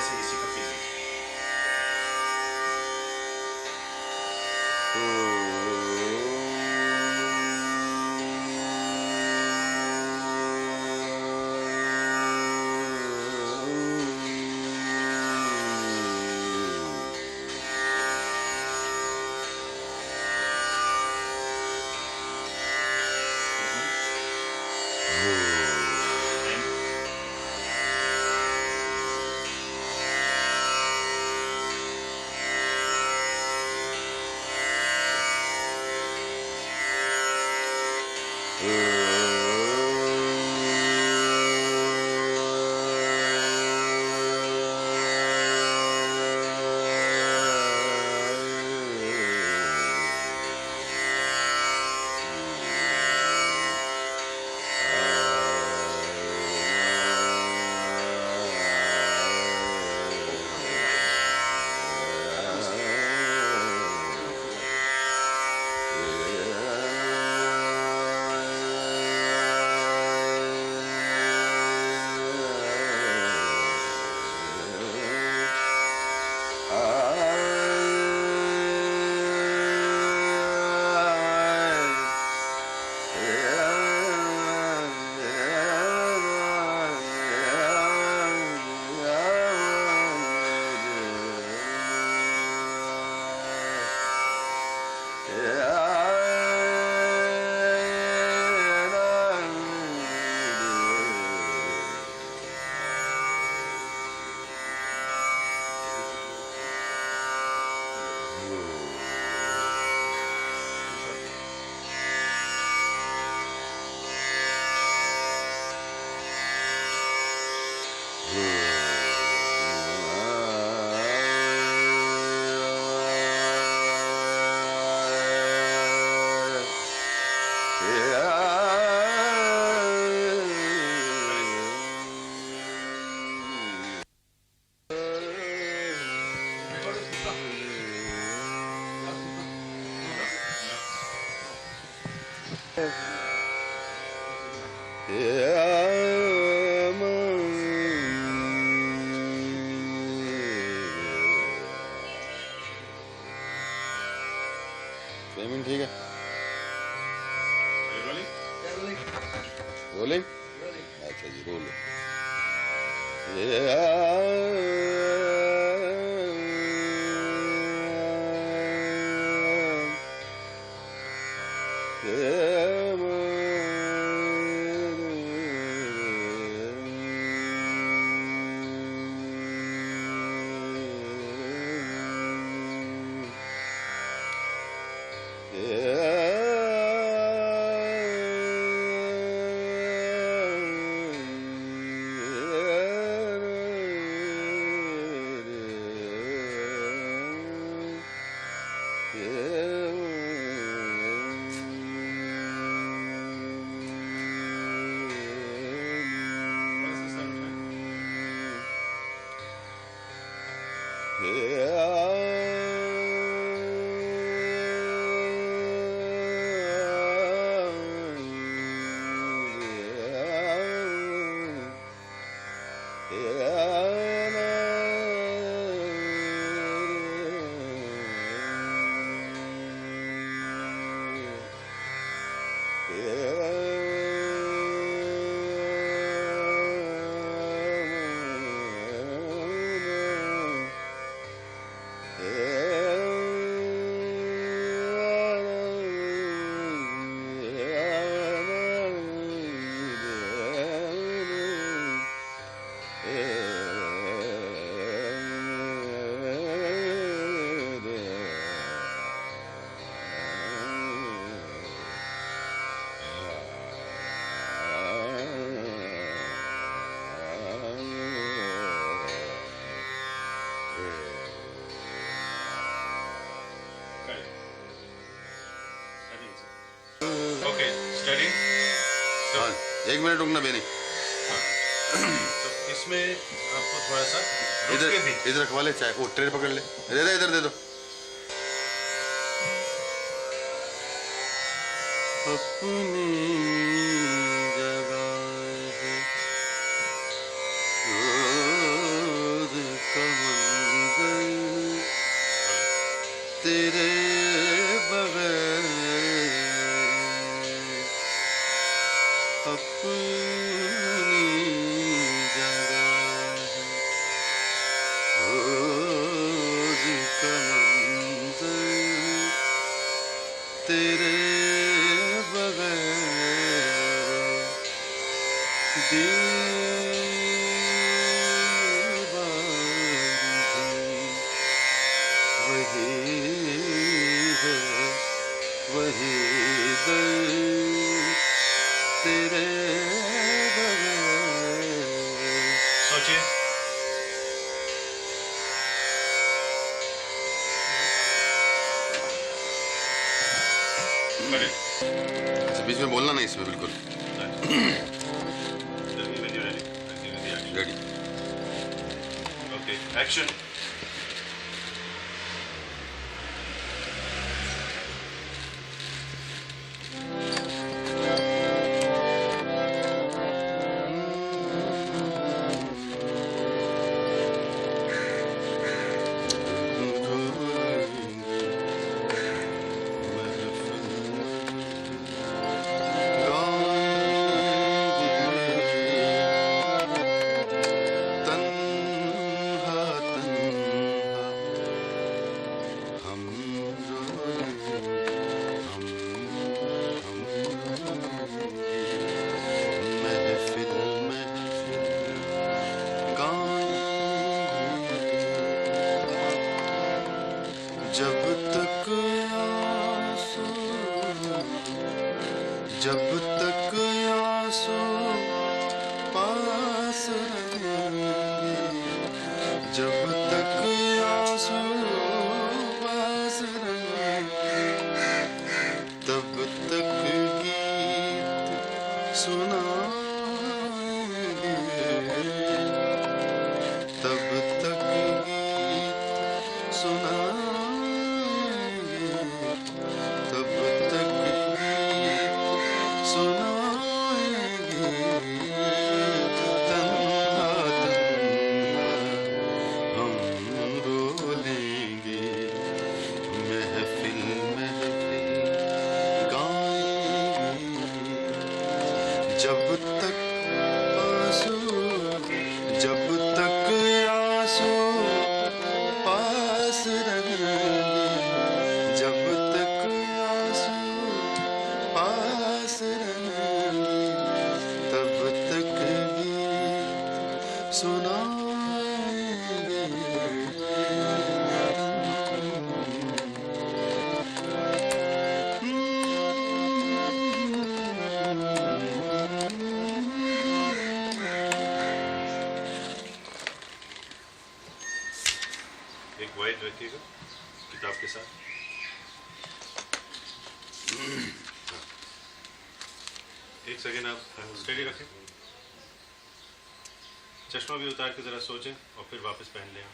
ऐसे इसी का फील लीजिए। पेमेंट ठीक है। रोलिंग अच्छा जी रोलिंग। Okay study. हाँ 1 मिनट रुकना बेनी। तो इसमें आपको थोड़ा सा इधर रखवा ले चाय। वो ट्रे पकड़ ले। दे दे इधर दे दो। अपनी जगह है दूर का Got it. अच्छा बीच में बोलना नहीं इसमें बिल्कुल। Tell me when you're ready. I'll give you the action. Ready. Okay, action. जब तक आंसू पास रहेंगे, जब तक आंसू पास रहेंगे, तब तक गीत सुनाएंगे, तब तक गीत सुनाएंगे, तब तक सुनाएंगे, तन्हा तन्हा हम रो लेंगे, महफिल महफिल गाएंगे, जब तक आंसू, जब तक आंसू पास रहेंगे, जब तक आंसू पास रहेंगे, तब तक गीत सुनाएंगे। एक वाइड रखिएगा किताब के साथ। एक सेकेंड आप स्टडी रखें, चश्मा भी उतार के जरा सोचें और फिर वापस पहन लें।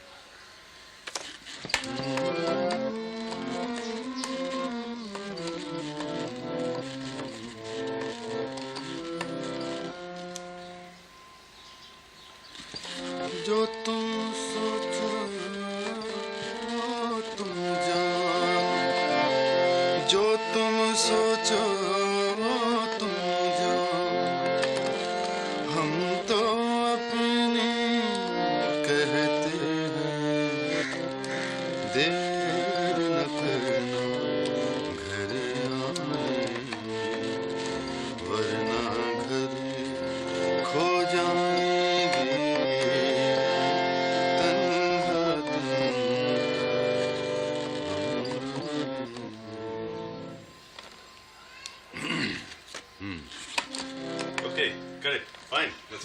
जो तुम सोचो वो तुम जानो, जो तुम सोचो वो तुम जानो, हम तो अपनी कहते हैं, देर न करना घर आने, वरना घर खो जाएंगे, तन्हा तन्हा हम Okay, correct, fine. Let's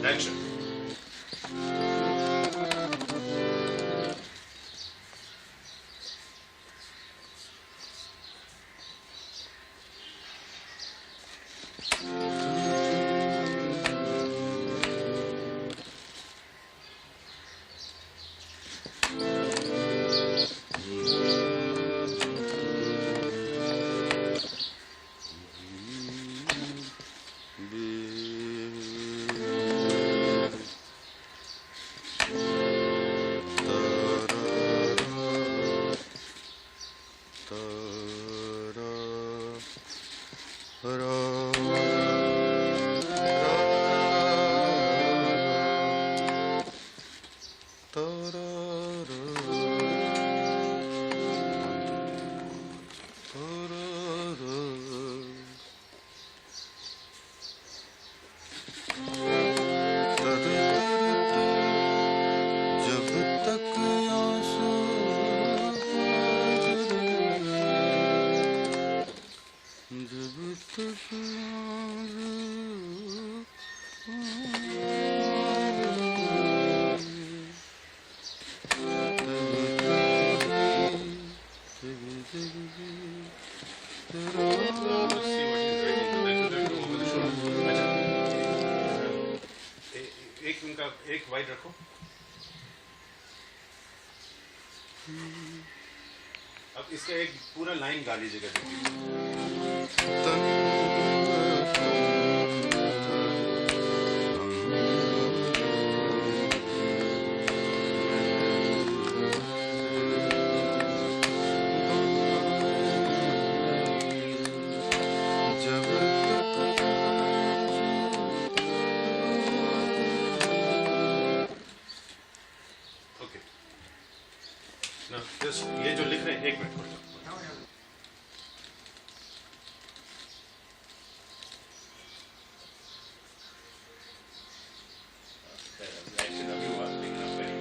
action. एक उनका एक वाइड रखो। अब इसका एक पूरा लाइन गा लीजिएगा। ओके, ये जो लिख रहे हैं, एक मिनट खोलो। एक्शन अभी हुआ, लेकिन अब करिए।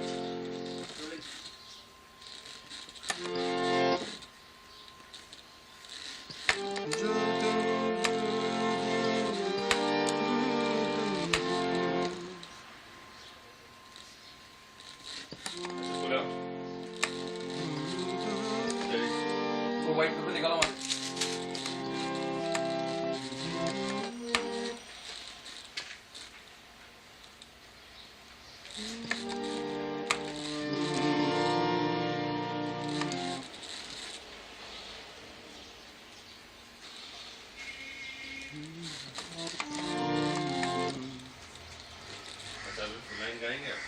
पूरा वो व्हाइट पेपर निकालो वहाँ। लाइन गाएंगे आप?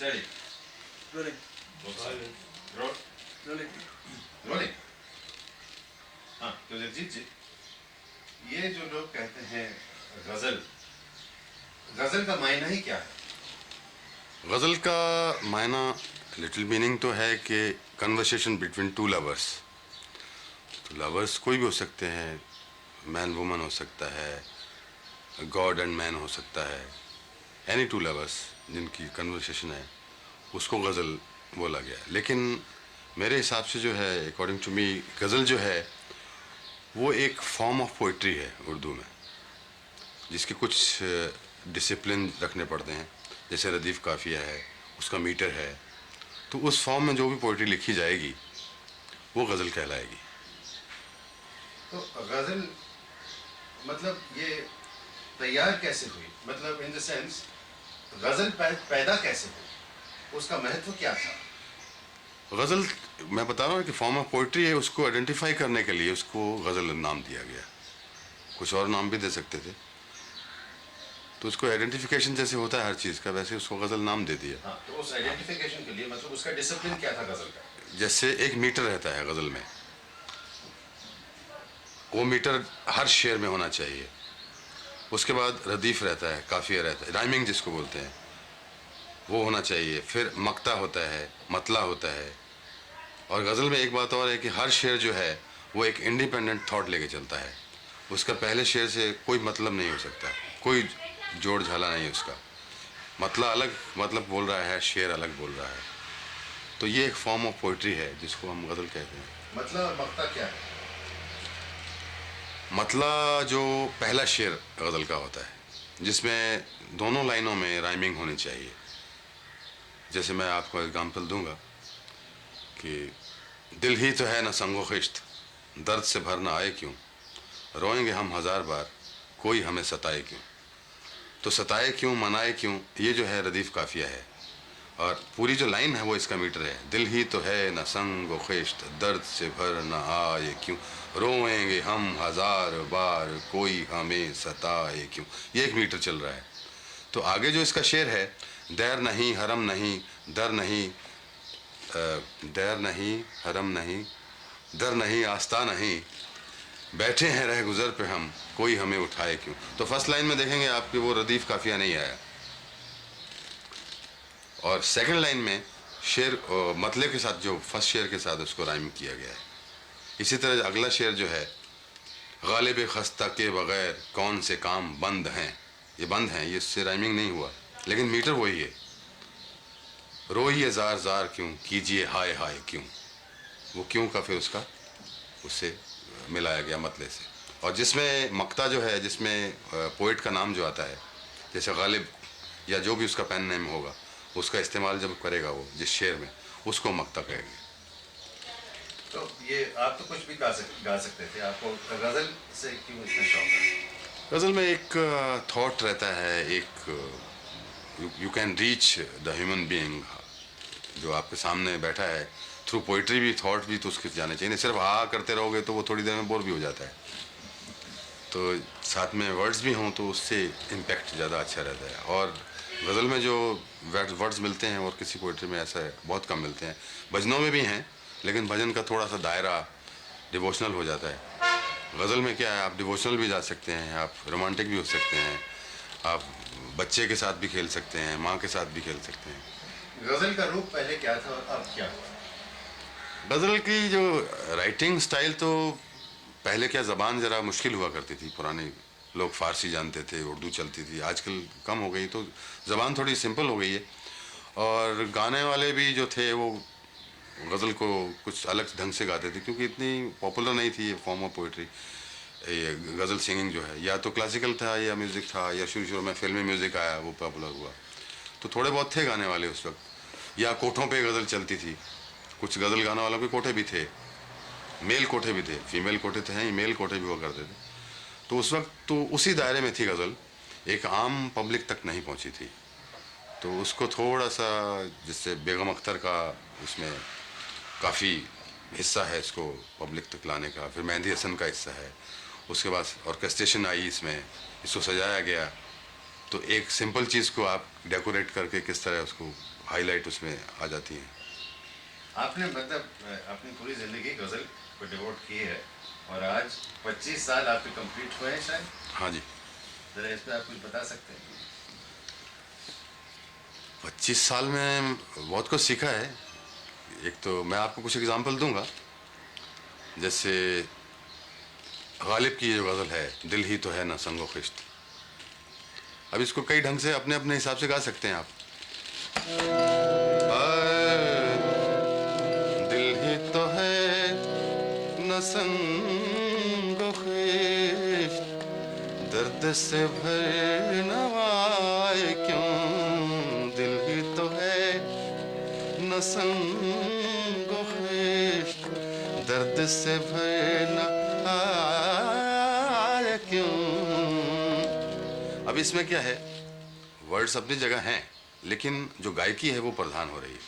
Steady. Rolling. Rolling. Rolling. हाँ, तो जगजीत जी, ये जो लोग कहते हैं गजल, गजल का मायना ही क्या है? गज़ल का मायना लिटिल मीनिंग तो है कि कन्वर्सेशन बिटवीन टू लवर्स। तो लवर्स कोई भी हो सकते हैं, मैन वुमन हो सकता है, गॉड एंड मैन हो सकता है, एनी टू लवर्स जिनकी कन्वर्सेशन है उसको गज़ल बोला गया। लेकिन मेरे हिसाब से जो है, अकॉर्डिंग टू मी, गज़ल जो है वो एक फॉर्म ऑफ पोइट्री है उर्दू में, जिसके कुछ डिसिप्लिन रखने पड़ते हैं। जैसे रदीफ़ काफ़िया है, उसका मीटर है, तो उस फॉर्म में जो भी पोइट्री लिखी जाएगी वो गज़ल कहलाएगी। तो गजल मतलब ये तैयार कैसे हुई, मतलब इन द सेंस गजल पैदा कैसे हुई, उसका महत्व क्या था? गज़ल, मैं बता रहा हूँ कि फॉर्म ऑफ पोइट्री है, उसको आइडेंटिफाई करने के लिए उसको गज़ल नाम दिया गया। कुछ और नाम भी दे सकते थे, तो उसको आइडेंटिफिकेशन जैसे होता है हर चीज़ का, वैसे उसको गज़ल नाम दे दिया। हाँ, तो उस आइडेंटिफिकेशन के लिए मतलब उसका डिसिप्लिन क्या था गजल का? जैसे एक मीटर रहता है गज़ल में, वो मीटर हर शेर में होना चाहिए। उसके बाद रदीफ़ रहता है, काफ़िया रहता है, राइमिंग जिसको बोलते हैं, वो होना चाहिए। फिर मक्ता होता है, मतला होता है। और गज़ल में एक बात और है कि हर शेर जो है वो एक इंडिपेंडेंट थॉट लेके चलता है। उसका पहले शेर से कोई मतलब नहीं हो सकता, कोई जोड़ झाला नहीं उसका। मतला अलग मतलब बोल रहा है, शेर अलग बोल रहा है। तो ये एक फॉर्म ऑफ पोइट्री है जिसको हम गज़ल कहते हैं। मतलब और मक्ता क्या है? मतला जो पहला शेर गज़ल का होता है, जिसमें दोनों लाइनों में राइमिंग होनी चाहिए। जैसे मैं आपको एग्जांपल दूंगा कि दिल ही तो है न संगो खिश्त, दर्द से भर ना आए क्यों, रोएंगे हम हज़ार बार, कोई हमें सताए क्यों। तो सताए क्यों, मनाए क्यों, ये जो है रदीफ़ काफ़िया है। और पूरी जो लाइन है वो इसका मीटर है। दिल ही तो है न संग व खिश्त, दर्द से भर न आए क्यों, रोएंगे हम हज़ार बार, कोई हमें सताए क्यों। ये एक मीटर चल रहा है। तो आगे जो इसका शेर है, दैर नहीं हरम नहीं, दर नहीं, दैर नहीं हरम नहीं, दर नहीं आस्था नहीं, बैठे हैं रह गुज़र पे हम, कोई हमें उठाए क्यों। तो फर्स्ट लाइन में देखेंगे आपके वो रदीफ़ काफ़िया नहीं आया, और सेकंड लाइन में शेर मतले के साथ, जो फर्स्ट शेर के साथ उसको राइम किया गया है। इसी तरह अगला शेर जो है, गालिब खस्ता के बग़ैर कौन से काम बंद हैं, ये बंद हैं, ये इससे राइमिंग नहीं हुआ, लेकिन मीटर वही है। रोइए ज़ार ज़ार क्यों, कीजिए हाय हाय क्यों, वो क्यों का फिर उसका उससे मिलाया गया मतले से। और जिसमें मक्ता जो है, जिसमें पोइट का नाम जो आता है, जैसे गालिब या जो भी उसका पेन नेम होगा, उसका इस्तेमाल जब करेगा वो जिस शेर में, उसको मक्ता कहेंगे। तो ये आप तो कुछ भी गा सकते थे, आपको गजल से क्यों इतना शौक है? गज़ल में एक थॉट रहता है, एक you can reach the human being जो आपके सामने बैठा है, थ्रू पोइट्री भी थॉट भी तो उसके जाने चाहिए। नहीं सिर्फ हाँ करते रहोगे तो वो थोड़ी देर में बोर भी हो जाता है। तो साथ में वर्ड्स भी हों तो उससे इम्पैक्ट ज़्यादा अच्छा रहता है। और गज़ल में जो वर्ड्स मिलते हैं और किसी पोइट्री में ऐसा है, बहुत कम मिलते हैं। भजनों में भी हैं, लेकिन भजन का थोड़ा सा दायरा डिवोशनल हो जाता है। गज़ल में क्या है, आप डिवोशनल भी जा सकते हैं, आप रोमांटिक भी हो सकते हैं, आप बच्चे के साथ भी खेल सकते हैं, माँ के साथ भी खेल सकते हैं। गजल का रूप पहले क्या था और अब क्या हुआ? गज़ल की जो राइटिंग स्टाइल, तो पहले क्या ज़बान ज़रा मुश्किल हुआ करती थी। पुराने लोग फ़ारसी जानते थे, उर्दू चलती थी, आजकल कम हो गई, तो ज़बान थोड़ी सिंपल हो गई है। और गाने वाले भी जो थे वो गज़ल को कुछ अलग ढंग से गाते थे, क्योंकि इतनी पॉपुलर नहीं थी ये फॉर्म ऑफ पोइट्री। ये गज़ल सिंगिंग जो है, या तो क्लासिकल था या म्यूज़िक था, या शुरू शुरू में फिल्मी म्यूज़िक आया, वो पॉपुलर हुआ। तो थोड़े बहुत थे गाने वाले उस वक्त। या कोठों पे गज़ल चलती थी, कुछ गज़ल गाने वालों के कोठे भी थे, मेल कोठे भी थे, फीमेल कोठे तो हैं ही, मेल कोठे भी हुआ करते थे। तो उस वक्त तो उसी दायरे में थी गज़ल, एक आम पब्लिक तक नहीं पहुंची थी। तो उसको थोड़ा सा, जिससे बेगम अख्तर का उसमें काफ़ी हिस्सा है इसको पब्लिक तक लाने का, फिर मेहंदी हसन का हिस्सा है, उसके बाद ऑर्केस्ट्रेशन आई, इसमें इसको सजाया गया। तो एक सिंपल चीज़ को आप डेकोरेट करके किस तरह उसको हाईलाइट उसमें आ जाती हैं। आपने मतलब अपनी पूरी जिंदगी गजल को डिवोट की है, और आज 25 साल आपके कंप्लीट हुए हैं शायद। हाँ जी। जरा इस पर आप कुछ बता सकते हैं? 25 साल में बहुत कुछ सीखा है। एक तो मैं आपको कुछ एग्जांपल दूंगा, जैसे गालिब की जो गज़ल है, दिल ही तो है ना संगो खिश्त। अब इसको कई ढंग से अपने अपने हिसाब से गा सकते हैं आप। दिल ही संग ख्वेश दर्द से भर नवाए क्यों दिल ही तो है न संग ख्वेश दर्द से भर नवाए क्यों। अब इसमें क्या है, वर्ड्स अपनी जगह हैं लेकिन जो गायकी है वो प्रधान हो रही है,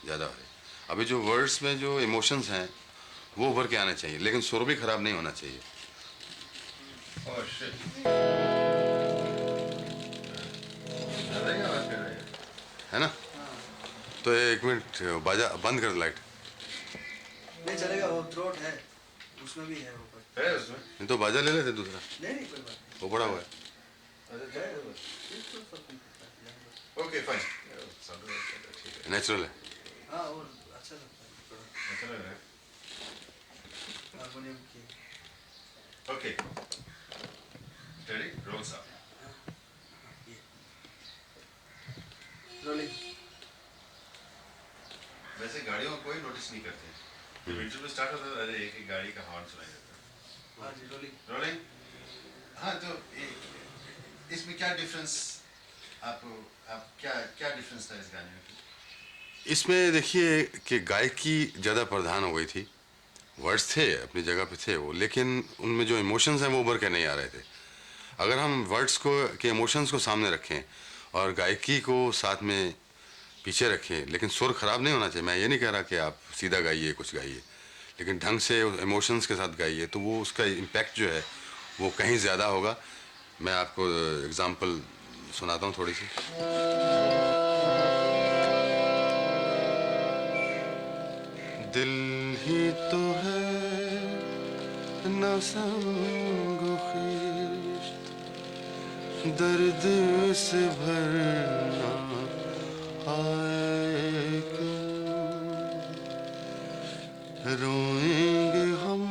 ज़्यादा हो रही है। अभी जो वर्ड्स में जो इमोशंस हैं वो उभर के आने चाहिए, लेकिन सुर भी खराब नहीं होना चाहिए। Oh shit. ज़्यादा ही आवाज़ कर रहा है। है ना? तो एक मिनट बाजा बंद कर, लाइट। नहीं चलेगा, वो थ्रोट है, उसमें भी है वो पर। है उसमें? नहीं तो बाजा ले लेते दूसरा, नहीं नहीं कोई बात नहीं। वो पड़ा हुआ है। अच्छा, है, है। ये तो फर्क नहीं पड़ता है। Okay fine. ठीक है। नेचुरल है। हाँ और अच्छा लगता है थोड़ा अच्छा लग रहा है। हारमोनियम की। Okay. Ready? Role sound. Rolling. वैसे गाड़ियों को कोई नोटिस नहीं करते। जब इंटरव्यू स्टार्ट होता है, अरे एक एक गाड़ी का हॉर्न सुनाई देता है। हाँ जी रोलिंग। रोलिंग। हाँ तो इसमें क्या डिफरेंस आप क्या क्या डिफरेंस था इस गाने में? इसमें देखिए कि गायकी ज़्यादा प्रधान हो गई थी। वर्ड्स थे अपनी जगह पे थे वो, लेकिन उनमें जो इमोशंस हैं वो उभर के नहीं आ रहे थे। अगर हम वर्ड्स को के इमोशंस को सामने रखें और गायकी को साथ में पीछे रखें, लेकिन सुर खराब नहीं होना चाहिए। मैं ये नहीं कह रहा कि आप सीधा गाइए, कुछ गाइए, लेकिन ढंग से इमोशंस के साथ गाइए तो वो उसका इम्पैक्ट जो है वो कहीं ज़्यादा होगा। मैं आपको एग्जांपल सुनाता हूँ थोड़ी सी। दिल ही तो है न संग खिश्त दर्द से भरना आए क्यों रोएंगे हम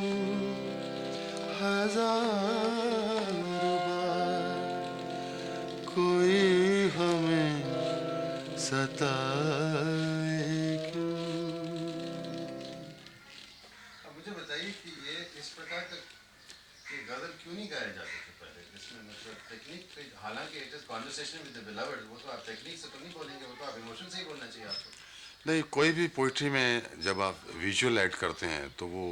हजार बार कोई हमें सताए क्यों। अब मुझे बताइए कि ये इस प्रकार का ये गजल क्यों नहीं गाए जाते थे पहले? इसमें मतलब टेक्निक, हालांकि it is conversation with the beloved, वो तो आप टेक्निक से तो नहीं बोलेंगे, वो तो आप इमोशन से ही बोलना चाहिए आपको। नहीं, कोई भी पोइट्री में जब आप विजुअल ऐड करते हैं तो वो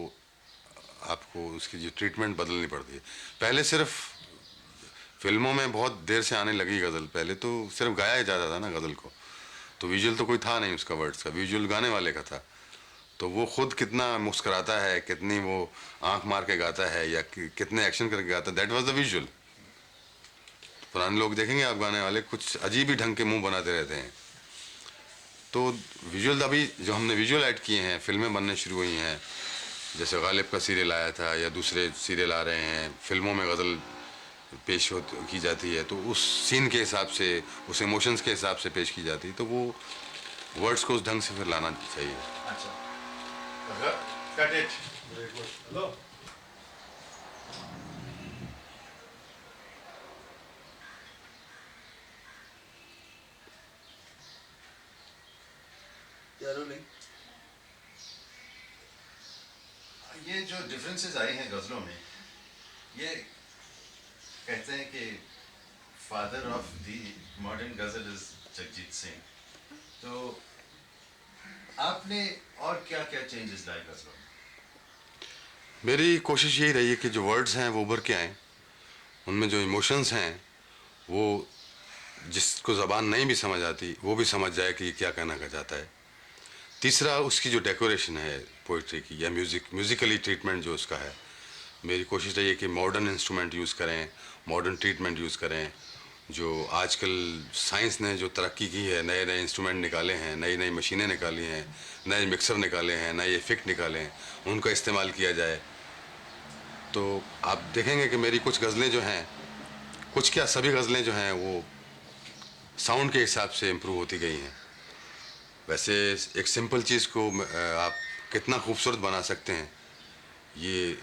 आपको उसकी जो ट्रीटमेंट बदलनी पड़ती है। पहले सिर्फ फिल्मों में बहुत देर से आने लगी गज़ल, पहले तो सिर्फ गाया ही जाता था ना गज़ल को, तो विजुअल तो कोई था नहीं उसका, वर्ड्स का विजुअल गाने वाले का था। तो वो खुद कितना मुस्कुराता है, कितनी वो आंख मार के गाता है या कितने एक्शन करके गाता है, दैट वाज द विजुअल। पुराने लोग देखेंगे आप, गाने वाले कुछ अजीब ही ढंग के मुंह बनाते रहते हैं। तो विजुअल अभी जो हमने विजुअल ऐड किए हैं, फिल्में बनने शुरू हुई हैं, जैसे गालिब का सीरियल आया था या दूसरे सीरियल आ रहे हैं, फिल्मों में गज़ल पेश की जाती है तो उस सीन के हिसाब से, उस इमोशंस के हिसाब से पेश की जाती है, तो वो वर्ड्स को उस ढंग से फिर लाना चाहिए। अच्छा, कट इट। हेलो। क्या रोलिंग? ये जो डिफरेंसेस आए हैं गज़लों में, ये कहते हैं कि father of the modern ghazal is Jagjit Singh. तो आपने और क्या क्या चेंजेस लाए गज़लों में? मेरी कोशिश यही रही है कि जो वर्ड्स हैं वो उभर के आएँ, उनमें जो इमोशंस हैं वो जिसको ज़बान नहीं भी समझ आती वो भी समझ जाए कि ये क्या कहना चाहता है। तीसरा, उसकी जो डेकोरेशन है पोइट्री की या म्यूज़िकली ट्रीटमेंट जो उसका है, मेरी कोशिश रही है कि मॉडर्न इंस्ट्रूमेंट यूज़ करें, मॉडर्न ट्रीटमेंट यूज़ करें। जो आजकल साइंस ने जो तरक्की की है, नए नए इंस्ट्रूमेंट निकाले हैं, नई नई मशीनें निकाली हैं, नए मिक्सर निकाले हैं, नए इफ़ेक्ट निकाले हैं, उनका इस्तेमाल किया जाए। तो आप देखेंगे कि मेरी कुछ गज़लें जो हैं, कुछ क्या सभी गज़लें जो हैं वो साउंड के हिसाब से इम्प्रूव होती गई हैं। वैसे एक सिंपल चीज़ को आप कितना खूबसूरत बना सकते हैं, ये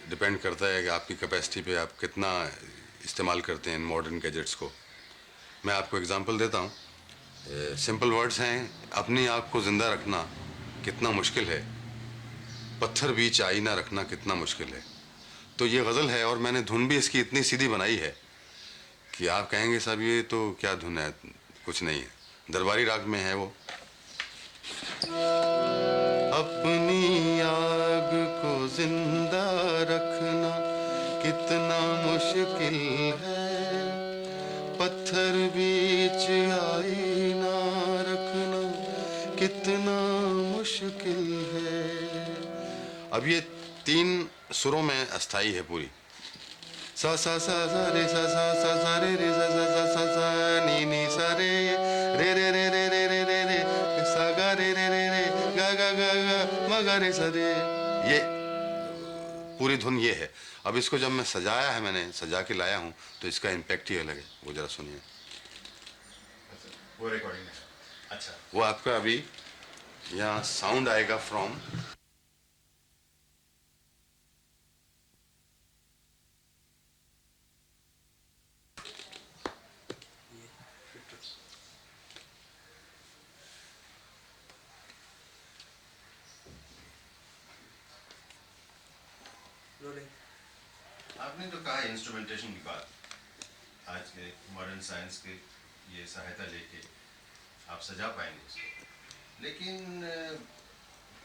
डिपेंड करता है कि आपकी कैपेसिटी पे आप कितना इस्तेमाल करते हैं इन मॉडर्न गैजेट्स को। मैं आपको एग्जांपल देता हूँ। सिंपल वर्ड्स हैं, अपनी आँख को ज़िंदा रखना कितना मुश्किल है, पत्थर बीच आईना रखना कितना मुश्किल है। तो ये गज़ल है और मैंने धुन भी इसकी इतनी सीधी बनाई है कि आप कहेंगे साहब ये तो क्या धुन है, कुछ नहीं है, दरबारी राग में है वो। अपनी आग को जिंदा रखना कितना मुश्किल है, पत्थर बीच आईना रखना कितना मुश्किल है। अब ये 3 सुरों में अस्थाई है पूरी। सा सा सा सा रे सा सा सा सा रे रे सा सा सा सा सा नी नी सा रे रे रे रे रे रे रे रे रे सा गा रे रे रे रे गा गा गा गा मा गा रे सा रे। ये पूरी धुन ये है। अब इसको जब मैं सजाया है, मैंने सजा के लाया हूँ, तो इसका इम्पैक्ट ही अलग है। वो जरा सुनिए। वो रिकॉर्डिंग है। अच्छा, वो आपका अभी यहाँ साउंड आएगा फ्रॉम रोलिंग। आपने जो कहा इंस्ट्रूमेंटेशन की बात, आज के मॉडर्न साइंस के ये सहायता लेके आप सजा पाएंगे उसको, लेकिन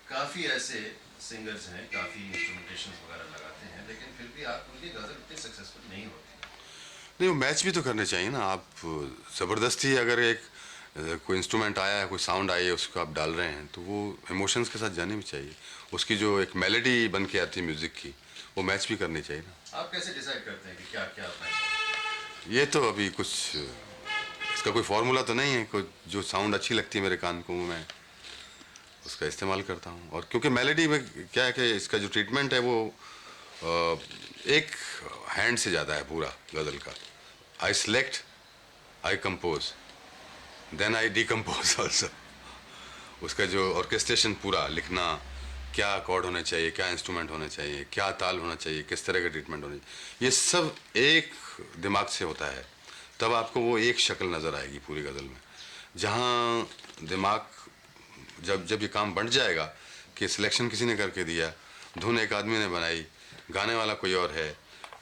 काफ़ी ऐसे सिंगर्स हैं, काफ़ी इंस्ट्रूमेंटेशन वगैरह लगाते हैं, लेकिन फिर भी आप उनकी गज़ल इतनी सक्सेसफुल नहीं होती। नहीं, वो मैच भी तो करने चाहिए ना। आप ज़बरदस्ती अगर एक कोई इंस्ट्रूमेंट आया है, कोई साउंड आई है, उसको आप डाल रहे हैं, तो वो इमोशंस के साथ जानी भी चाहिए। उसकी जो एक मेलोडी बन के आती है म्यूज़िक की, वो मैच भी करनी चाहिए ना। आप कैसे डिसाइड करते हैं कि क्या क्या अपना चाहिए? ये तो अभी कुछ इसका कोई फार्मूला तो नहीं है। कोई जो साउंड अच्छी लगती है मेरे कान को, मैं उसका इस्तेमाल करता हूँ। और क्योंकि मेलोडी में क्या है कि इसका जो ट्रीटमेंट है वो एक हैंड से ज़्यादा है पूरा गज़ल का। I select, I compose, then I decompose also. उसका जो ऑर्केस्ट्रेशन पूरा लिखना, क्या अकॉर्ड होने चाहिए, क्या इंस्ट्रूमेंट होने चाहिए, क्या ताल होना चाहिए, किस तरह का ट्रीटमेंट होना चाहिए, ये सब एक दिमाग से होता है। तब आपको वो एक शक्ल नज़र आएगी पूरी गज़ल में। जहाँ दिमाग जब जब ये काम बन जाएगा कि सिलेक्शन किसी ने करके दिया, धुन एक आदमी ने बनाई, गाने वाला कोई और है,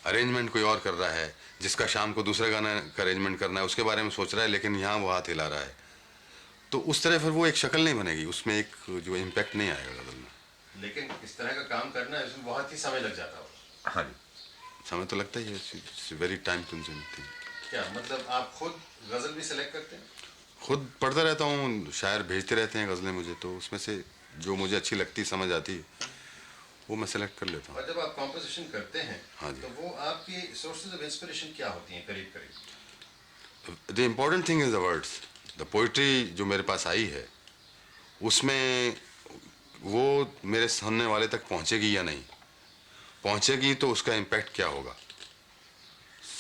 अरेंजमेंट कोई और कर रहा है, जिसका शाम को दूसरे गाने का अरेंजमेंट करना है, उसके बारे में सोच रहा है, लेकिन यहाँ वो हाथ हिला रहा है, तो उस तरह फिर वो एक शक्ल नहीं बनेगी, उसमें एक जो इम्पैक्ट नहीं आएगा गज़ल में। लेकिन इस तरह का काम करना है, इसमें बहुत ही समय लग जाता होगा। हाँ जी, समय तो लगता ही है। Very time consuming thing. क्या मतलब आप खुद गज़ल भी सेलेक्ट करते हैं? खुद पढ़ता रहता हूँ, शायर भेजते रहते हैं गज़लें मुझे, तो उसमें से जो मुझे अच्छी लगती, समझ आती, वो मैं सेलेक्ट कर लेता हूँ। और जब आप कॉम्पोजिशन करते हैं, हाँ जी। तो वो आपकी सोर्सेज ऑफ इंस्पिरेशन क्या होती हैं करीब करीब? The important thing is the words. The poetry जो मेरे पास आई है, उसमें वो मेरे सुनने वाले तक पहुँचेगी या नहीं, पहुँचेगी तो उसका इम्पैक्ट क्या होगा,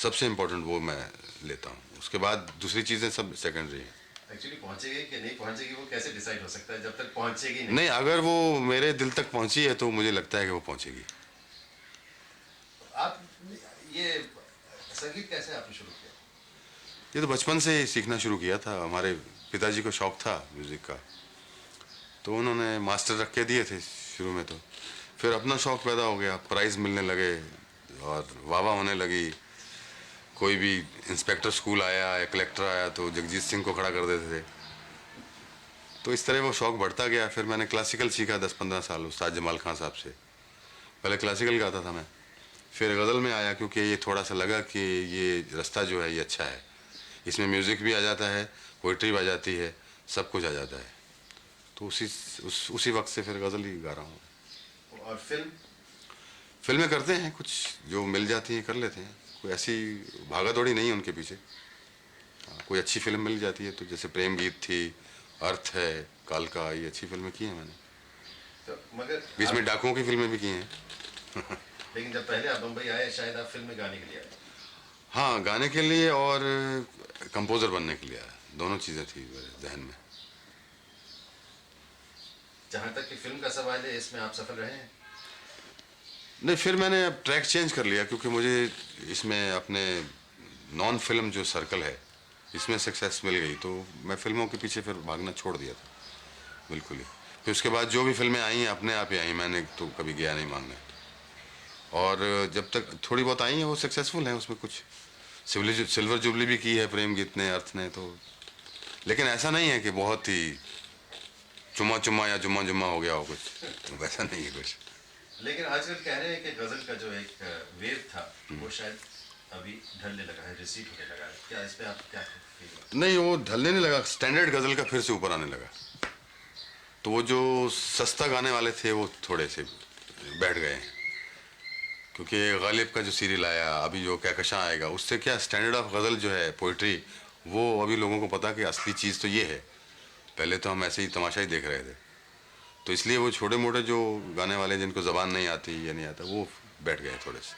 सबसे इम्पोर्टेंट वो मैं लेता हूँ। उसके बाद दूसरी चीज़ें सब सेकेंडरी हैं। एक्चुअली पहुंचेगी कि नहीं पहुंचेगी वो कैसे डिसाइड हो सकता है जब तक पहुंचेगी नहीं? नहीं, अगर वो मेरे दिल तक पहुँची है तो मुझे लगता है कि वो पहुँचेगी। आप ये संगीत कैसे आपने शुरू किया? ये तो बचपन से ही सीखना शुरू किया था। हमारे पिताजी को शौक़ था म्यूज़िक का, तो उन्होंने मास्टर रख के दिए थे शुरू में। तो फिर अपना शौक़ पैदा हो गया, प्राइज़ मिलने लगे और वाह होने लगी। कोई भी इंस्पेक्टर स्कूल आया या कलेक्टर आया तो जगजीत सिंह को खड़ा कर देते थे। तो इस तरह वो शौक़ बढ़ता गया। फिर मैंने क्लासिकल सीखा 10-15 साल उस्ताद जमाल खान साहब से। पहले क्लासिकल गाता था मैं, फिर गज़ल में आया, क्योंकि ये थोड़ा सा लगा कि ये रास्ता जो है ये अच्छा है, इसमें म्यूज़िक भी आ जाता है, पोइट्री भी आ जाती है, सब कुछ आ जाता है। तो उसी वक्त से फिर गज़ल ही गा रहा हूँ। और फिल्में करते हैं, कुछ जो मिल जाती हैं कर लेते हैं। कोई ऐसी भागा दौड़ी नहीं है उनके पीछे। कोई अच्छी फिल्म मिल जाती है, तो जैसे प्रेम गीत थी, अर्थ है, कालका, ये अच्छी फिल्में की हैं मैंने। तो मगर बीच में डाकुओं की फिल्में भी की हैं। लेकिन जब पहले आप बम्बई आए, शायद आप फिल्म में गाने के लिए आए। हाँ, गाने के लिए और कंपोज़र बनने के लिए आया, दोनों चीज़ें थी मेरे जहन में। जहाँ तक कि फिल्म का सवाल है, इसमें आप सफल रहे हैं? नहीं, फिर मैंने अब ट्रैक चेंज कर लिया, क्योंकि मुझे इसमें अपने नॉन फिल्म जो सर्कल है इसमें सक्सेस मिल गई, तो मैं फिल्मों के पीछे फिर भागना छोड़ दिया था बिल्कुल ही। फिर उसके बाद जो भी फिल्में आई हैं अपने आप ही आई, मैंने तो कभी गया नहीं मांगने। और जब तक थोड़ी बहुत आई हैं वो सक्सेसफुल हैं, उसमें कुछ सिल्वर जुबली भी की है प्रेम गीत ने, अर्थ ने, तो लेकिन ऐसा नहीं है कि बहुत ही चुमा चुमा या जुम्मा जुम्मा हो गया हो कुछ, तो वैसा नहीं है कुछ। लेकिन आजकल कह रहे हैं कि गजल का जो एक वेव था वो शायद अभी ढलने लगा है, रिसीड होने लगा है। क्या इस पे आप क्या फील? नहीं, वो ढलने नहीं लगा, स्टैंडर्ड गजल का फिर से ऊपर आने लगा। तो वो जो सस्ता गाने वाले थे वो थोड़े से बैठ गए हैं, क्योंकि गालिब का जो सीरियल आया, अभी जो कहकशां आएगा, उससे क्या स्टैंडर्ड ऑफ गज़ल जो है पोइट्री, वो अभी लोगों को पता कि असली चीज़ तो ये है। पहले तो हम ऐसे ही तमाशा ही देख रहे थे, तो इसलिए वो छोटे मोटे जो गाने वाले जिनको ज़बान नहीं आती या नहीं आता, वो बैठ गए थोड़े से।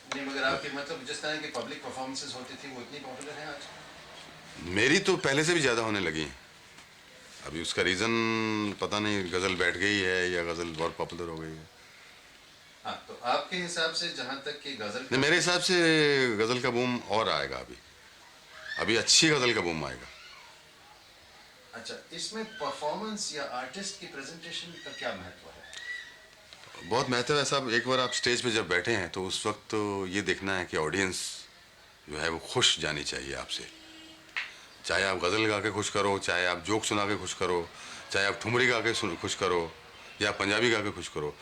नहीं, मगर आपके मतलब जिस तरह की पब्लिक परफॉर्मेंसेस होती थी वो इतनी पॉपुलर है आज? मेरी तो पहले से भी ज़्यादा होने लगी हैं। अभी उसका रीज़न पता नहीं, गज़ल बैठ गई है या गज़ल बहुत पॉपुलर हो गई है। हाँ, तो आपके हिसाब से जहाँ तक कि गजल नहीं, मेरे हिसाब से गज़ल का बूम और आएगा अभी, अभी अच्छी गज़ल का बूम आएगा। अच्छा, इसमें परफॉर्मेंस या आर्टिस्ट की प्रेजेंटेशन का क्या महत्व है? बहुत महत्व है साहब। एक बार आप स्टेज पे जब बैठे हैं तो उस वक्त तो ये देखना है कि ऑडियंस जो है वो खुश जानी चाहिए आपसे। चाहे आप गज़ल गा के खुश करो, चाहे आप जोक सुना के खुश करो, चाहे आप ठुमरी गा के खुश करो, या पंजाबी गा के खुश करो,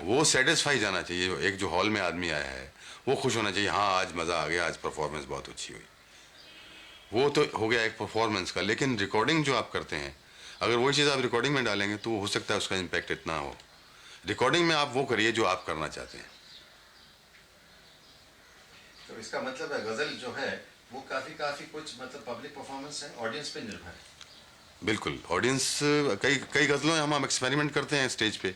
वो सेटिस्फाई जाना चाहिए। एक जो हॉल में आदमी आया है वो खुश होना चाहिए, हाँ आज मज़ा आ गया, आज परफॉर्मेंस बहुत अच्छी हुई। वो तो हो गया एक परफॉर्मेंस का। लेकिन रिकॉर्डिंग जो आप करते हैं, अगर वही चीज़ आप रिकॉर्डिंग में डालेंगे तो हो सकता है उसका इम्पैक्ट इतना हो। रिकॉर्डिंग में आप वो करिए जो आप करना चाहते हैं। तो इसका मतलब है गजल जो है वो काफी कुछ मतलब पब्लिक परफॉर्मेंस है, ऑडियंस पे निर्भर है। बिल्कुल, ऑडियंस कई कई गज़लों में हम एक्सपेरिमेंट करते हैं स्टेज पे,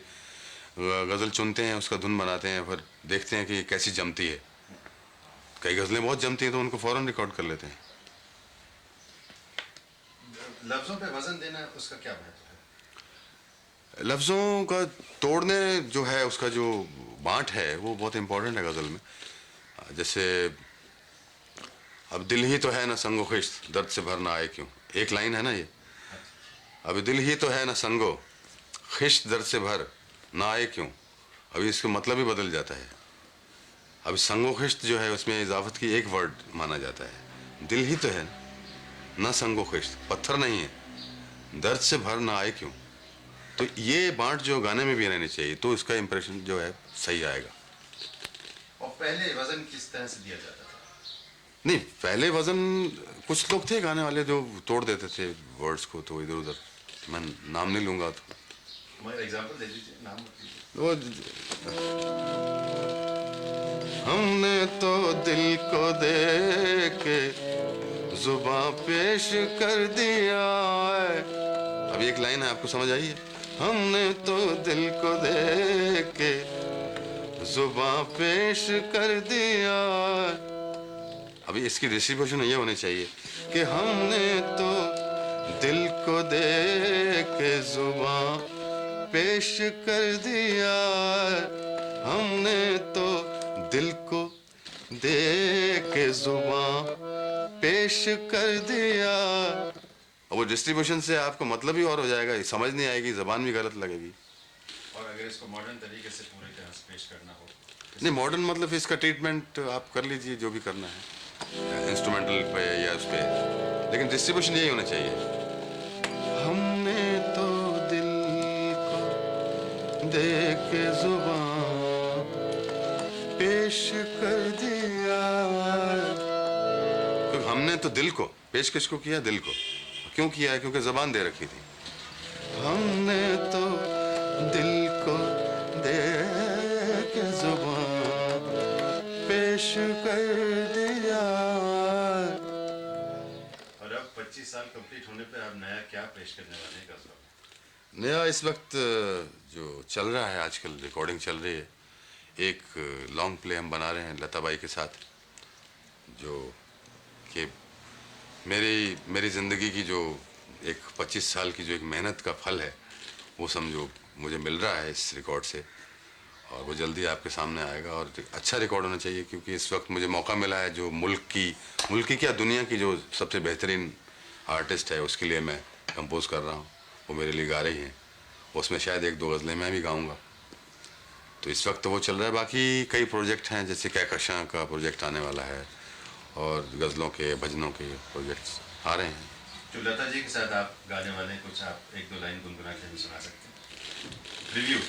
गज़ल चुनते हैं, उसका धुन बनाते हैं, फिर देखते हैं कि कैसी जमती है। कई गज़लें बहुत जमती हैं तो उनको फ़ौरन रिकॉर्ड कर लेते हैं। लफ्जों पे वजन देना उसका क्या महत्व है? लफ्ज़ों का तोड़ने जो है, उसका जो बाँट है वो बहुत इम्पोर्टेंट है गज़ल में। जैसे अब दिल ही तो है ना संगो खिश्त, दर्द से भर ना आए क्यों, एक लाइन है ना ये। अब दिल ही तो है ना संगो खिश्त, दर्द से भर ना आए क्यों, अभी इसका मतलब ही बदल जाता है। अभी संगो खिश्त जो है उसमें इजाफत की एक वर्ड माना जाता है। दिल ही तो है ना संगो खिश्त, पत्थर नहीं है, दर्द से भर ना आए क्यों। तो ये बाँट जो गाने में भी रहनी चाहिए, तो इसका इम्प्रेशन जो है सही आएगा। और पहले वजन किस तरह से दिया जाता था? नहीं, पहले वजन कुछ लोग थे गाने वाले जो तोड़ देते थे वर्ड्स को, तो इधर उधर, मैं नाम नहीं लूंगा। तो हमारा एग्जांपल दे दीजिए, नाम मत लीजिए। वो हमने तो दिल को दे के जुबां पेश कर दिया है। अब एक लाइन है, आपको समझ आई है? हमने तो दिल को दे के जुबां पेश कर दिया। अभी इसकी डिस्ट्रीब्यूशन ये होनी चाहिए कि हमने तो दिल को दे के जुबां पेश कर दिया, हमने तो दिल को दे के जुबां पेश कर दिया। अब वो डिस्ट्रीब्यूशन से आपको मतलब ही और हो जाएगा, समझ नहीं आएगी, जबान भी गलत लगेगी। और अगर इसको मॉडर्न तरीके से पूरी तरह से पेश करना हो, नहीं, मॉडर्न मतलब इसका ट्रीटमेंट आप कर लीजिए जो भी करना है, इंस्ट्रूमेंटल पे या उस पे, लेकिन डिस्ट्रीब्यूशन यही होना चाहिए। हमने तो दिल को दे के जुबां पेश कर दिया, क्योंकि हमने तो दिल को पेश किसको किया, दिल को क्यों किया है, क्योंकि जबान दे रखी थी। हमने तो दिल को दे के जुबां पेश कर दिया। और अब 25 साल कंप्लीट होने पे आप नया क्या पेश करने वाले हैं गजलों में? नया इस वक्त जो चल रहा है, आजकल रिकॉर्डिंग चल रही है, एक लॉन्ग प्ले हम बना रहे हैं लता बाई के साथ, जो कि मेरी ज़िंदगी की जो एक 25 साल की जो एक मेहनत का फल है, वो समझो मुझे मिल रहा है इस रिकॉर्ड से, और वो जल्दी आपके सामने आएगा। और अच्छा रिकॉर्ड होना चाहिए, क्योंकि इस वक्त मुझे मौका मिला है जो मुल्क की क्या दुनिया की जो सबसे बेहतरीन आर्टिस्ट है उसके लिए मैं कंपोज कर रहा हूँ। वो मेरे लिए गा रही हैं, उसमें शायद एक दो गज़लें मैं भी गाऊंगा। तो इस वक्त तो वो चल रहा है। बाकी कई प्रोजेक्ट हैं, जैसे कहकशां का प्रोजेक्ट आने वाला है और गज़लों के भजनों के प्रोजेक्ट्स आ रहे हैं। जो लता जी के साथ आप गाने वाले हैं, कुछ आप एक दो लाइन गुनगुना के हमें सुना सकते हैं? रिव्यू।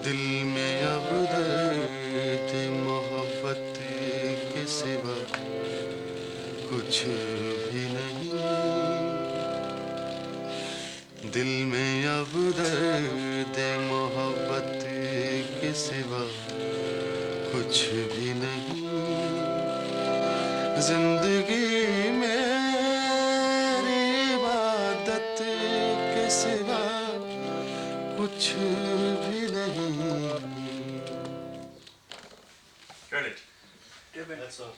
दिल में अब दर्द मोहब्बत के सिवा कुछ भी नहीं, दिल में अब दर्द मोहब्बत के सिवा कुछ भी नहीं, जिंदगी में इबादत के सिवा कुछ भी नहीं। Credit. That's all.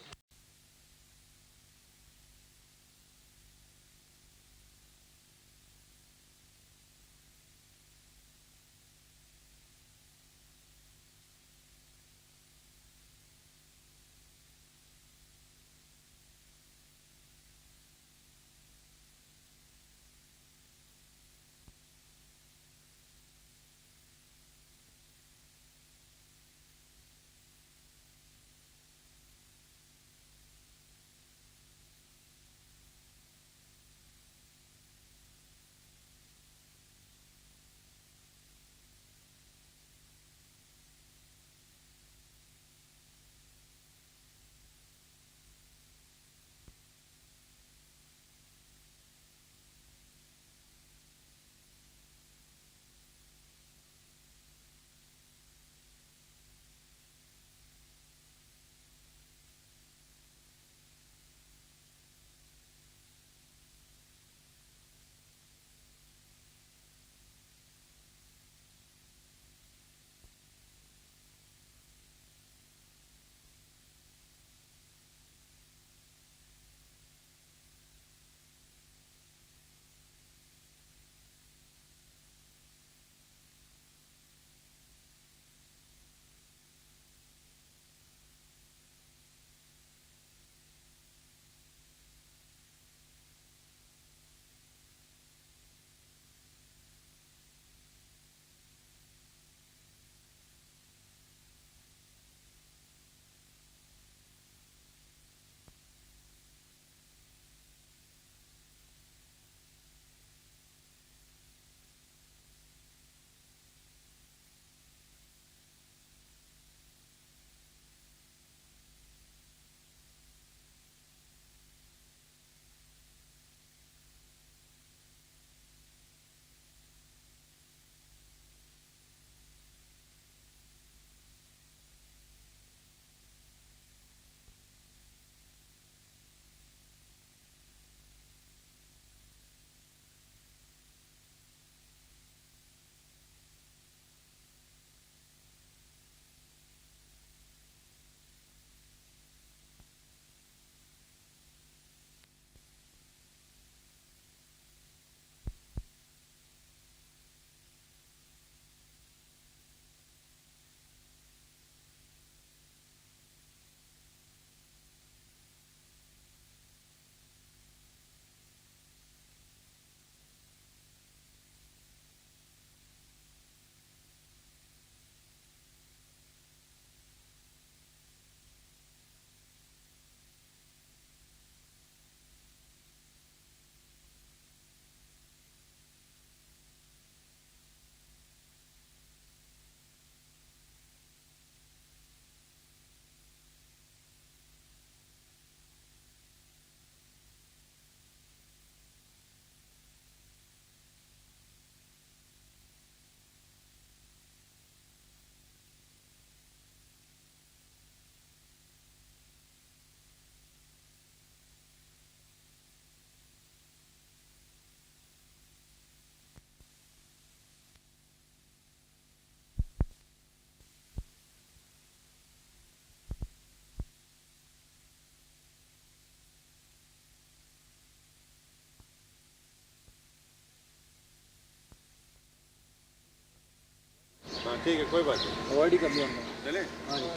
हाँ ठीक है, कोई बात नहीं, अवॉइड ही कर लिया हमने। चले। हाँ जी।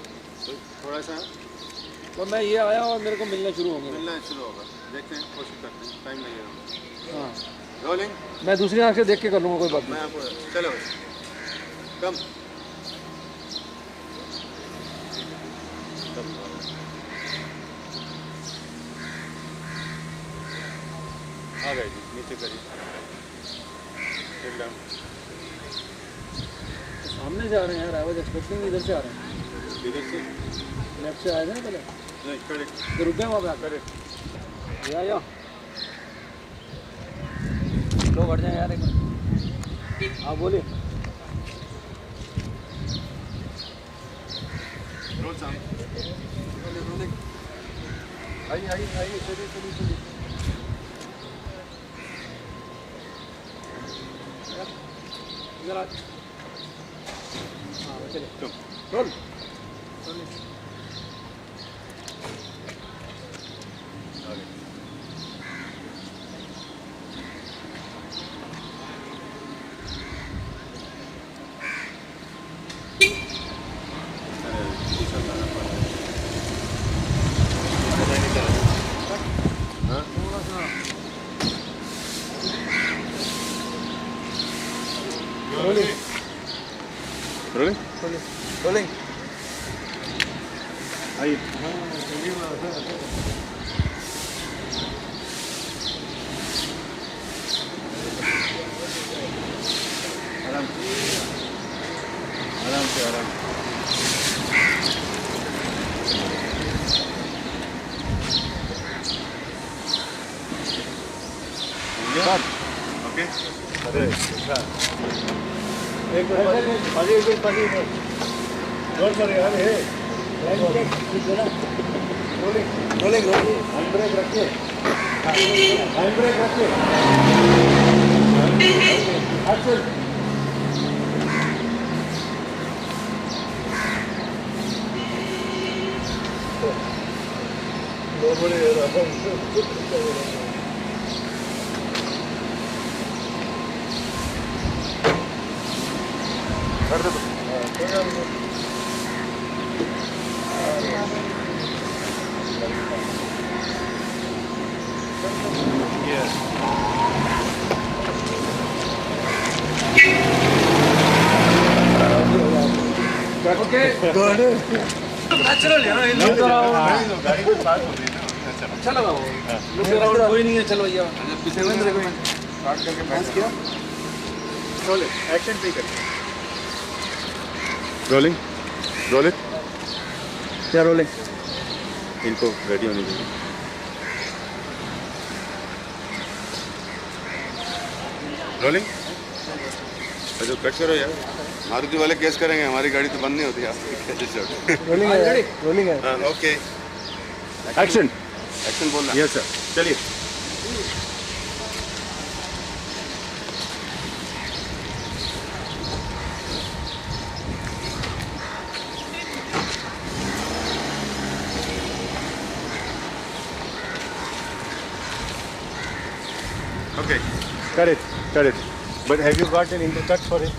तो थोड़ा सा तो मैं ये आया और मेरे को मिलना शुरू हो गया। मिलना शुरू होगा, देखते हैं, कोशिश करते हैं, टाइम लगेगा। हाँ, रोलिंग, मैं दूसरी आँख से देख के कर लूँगा, कोई बात मैं नहीं। आपको, चलो कम। आ गए जी, नीचे करिए। एकदम सामने से आ रहे हैं यार, आई वाज एक्सपेक्टिंग इधर से आ रहे हैं। इधर से लेफ्ट से आए थे ना पहले, नहीं, खड़े तो रुक गए वहाँ पे आकर। या लो बढ़ जाए यार एक मिनट। आप बोलिए। रोल सामने। आइए आइए आइए, चलिए चलिए चलिए। इधर आ। हाँ चलिए, तुम रोल। आगे। हाँ? थोड़ा सा रोलिंग रोलिंग, रोलिंग। आइए। आराम से, आराम से, आराम से। ओके। अरे एक मिनट, जोर से यार, हे रोलिंग रोलिंग। हैंड ब्रेक रखिए, हैंड ब्रेक रखिए। एक्शन। ओके। नेचुरल है ना ये लुक अराउंड, गाड़ी में बात हो रही है ना, अच्छा लगा। अच्छा लगा वो। लुक अराउंड कोई नहीं है, चलो भैया। स्टार्ट करके बैठ किया। रोलिंग, एक्शन पे करिए। Rolling, roll it. क्या रोलिंग? इनको रेडी होने दीजिए। रोलिंग, जो कट करो यार। मारुति वाले केस करेंगे, हमारी गाड़ी तो बंद नहीं होती आपकी। रोलिंग है, रोलिंग है। हाँ, ओके। एक्शन। एक्शन बोलना। यस सर, चलिए। Okay, cut it, cut it. But have you got an intercut for it?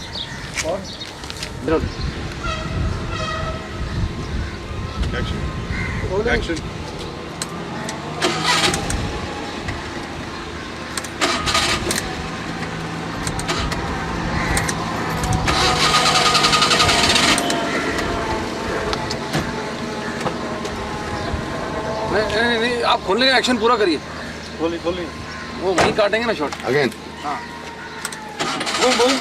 No. Action. Action. नहीं, आप खोलने का एक्शन पूरा करिए। Fully. वो वहीं काटेंगे ना shot. Again. Boom boom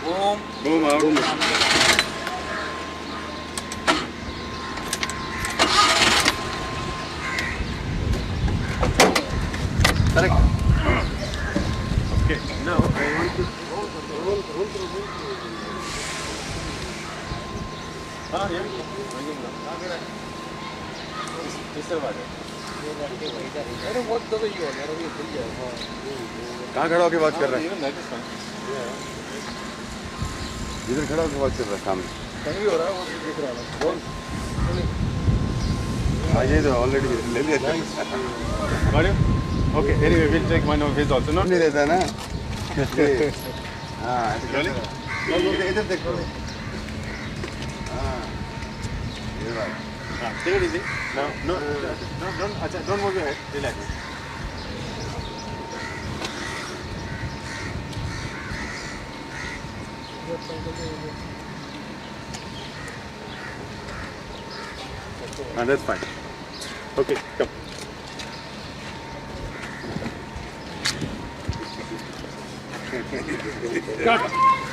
boom. Boom out. Correct. Okay, now I want to roll. हाँ, yeah. इस तरफ आ जाओ। अरे बहुत तो ये हो गया, अभी खुल जाएगा। कहाँ खड़ा होकर बात कर रहे हैं? Even that is fine. इधर खड़ा होकर बात कर रहा है सामने। कहीं भी हो रहा है, वो दिख रहा है। बोल। हाँ, ये तो ऑलरेडी ले लिया था। Got it? Okay, anyway, we'll take one of his also. Not नहीं रहता ना। हाँ, ऐसे Rolling? इधर देखो। ये बात Take it easy. No, don't move your head. Relax. That's fine. Okay, come.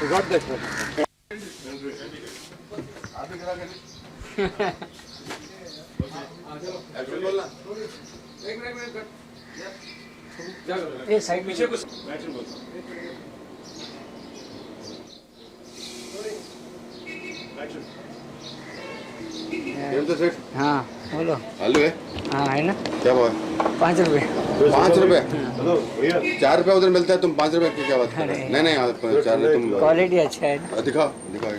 Got that. ये साइड पीछे कुछ तो सेठ हाँ बोलो आलू है हाँ है ना क्या बात 5 रुपए 5 रुपए हेलो भैया 4 रुपए उधर मिलता है तुम 5 रुपए की क्या बात कर रहे हो? नहीं आप 4 रुपए तुम क्वालिटी अच्छा है दिखाओ दिखाओ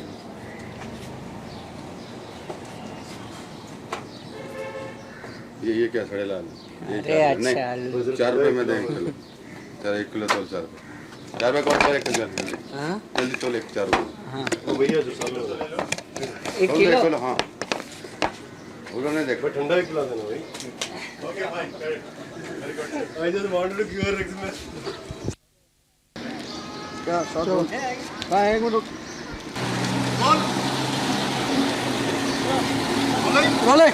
ये क्या सड़ेला आलू ये अरे क्या- अच्छा नहीं, आलू 4 रुपए में दे 1 किलो चल 1 किलो तोल 4 रुपए 4 रुपए कौन सा 1 किलो हाँ जल्दी तोल 4 रुपए हाँ वो भैया जो सामने 1 तोल किलो 1 किलो हाँ उन्होंने देखो ठंडा ही खिला देना भाई okay fine I just wanted to give explanation क्या शॉट हां एक मिनट बोले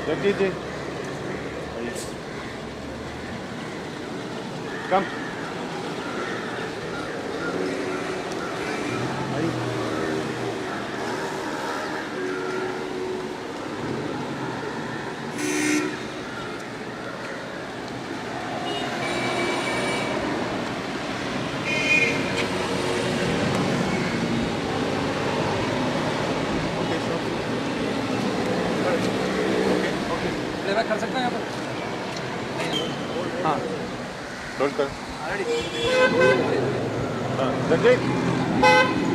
Jackie ji. Come. प्लेबैक कर सकते हैं यहाँ पर हाँ Don't कर हाँ Jackie.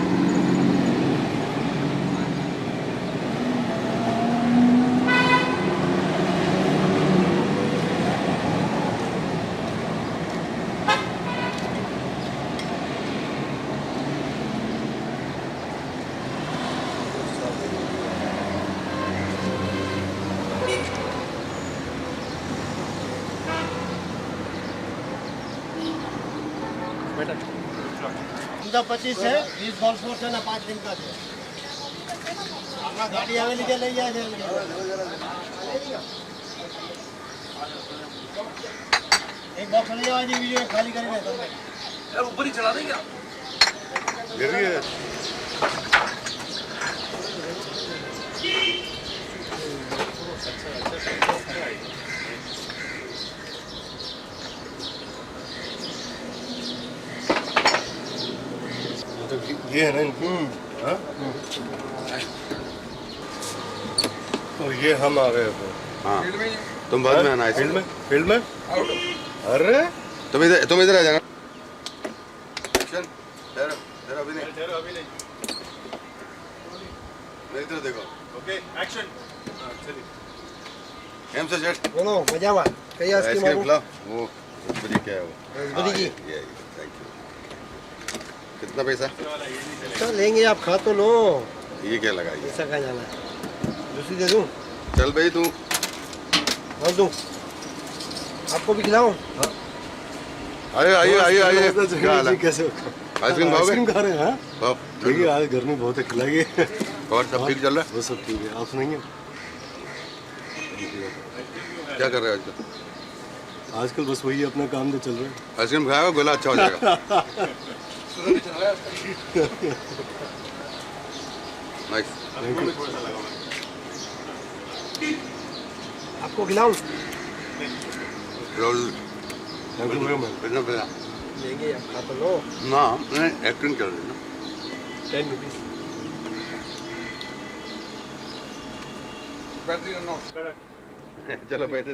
उनका 25 है 20 बॉल स्पोर्ट्स है ना 5 दिन का है अपना गाड़ी हमें लीजिए ले जाए एक बॉक्स ले जाओ जी वीडियो खाली करेंगे यार ऊपर ही चला देंगे गिर गया ये है ना इनकी हाँ तो ये हम आ गए थे हाँ तुम बाद में आना फील्ड में फील्ड में अरे तुम इधर आ जाना एक्शन तेरा अभी नहीं मेरी तरफ देखो ओके एक्शन चलिए एम से जेट बोलो मजा में कई आज की आइसक्रीम मारो खिलाओ वो बड़ी क्या है वो बड़ी की ये थैंक यू कितना पैसा तो लेंगे आप खा तो लो ये क्या लगा ये ऐसा कहाँ जाना है दूसरी दे दूँ चल भाई तू और दूँ आपको भी खिलाऊं आइए क्या हाल है कैसे आइसक्रीम खाओगे आइसक्रीम खा रहे हैं हाँ? अब ठीक है आज गर्मी बहुत है खिलाइए और सब ठीक चल रहा वो सब ठीक है आप सुनाइए है क्या कर रहे हो आजकल आजकल बस वही अपना काम तो चल रहा है आइसक्रीम खाएगा गला अच्छा हो जाएगा नाइस थैंक यू आपको खिलाऊं रोल बिना बिना लेंगे आप खा तो लो। ना नहीं एक्टिंग कर रही ना 10 रुपीस। चलो पैसे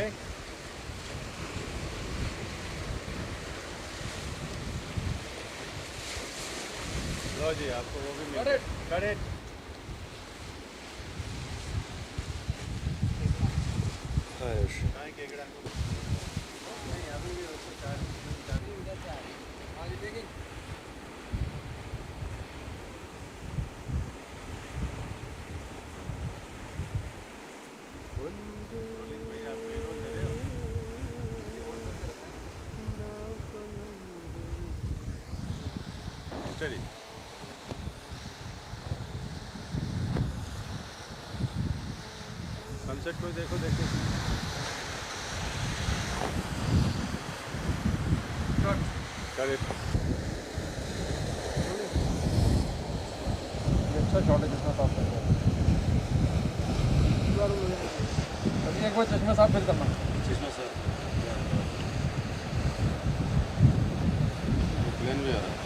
Okay. लो जी आपको वो भी मिल करेक्ट Steady. सनसेट को देखो देखो करेक्ट अच्छा शॉट है चश्मा साफ कर अभी एक बार चश्मा साफ फिर करना चश्मा सर प्लेन भी आ रहा है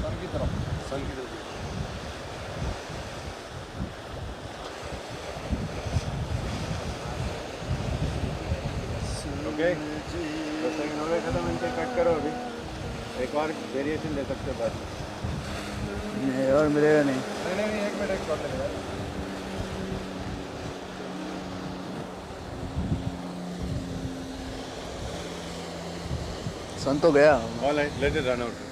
सन की तरफ सन की तरफ ओके 10 सेकंड हो गए खत्म इनसे कट करो अभी एक और वेरिएशन दे सकते हो बाद में नहीं और मिलेगा नहीं नहीं एक मिनट एक शॉट लगेगा सन तो गया all right let it run out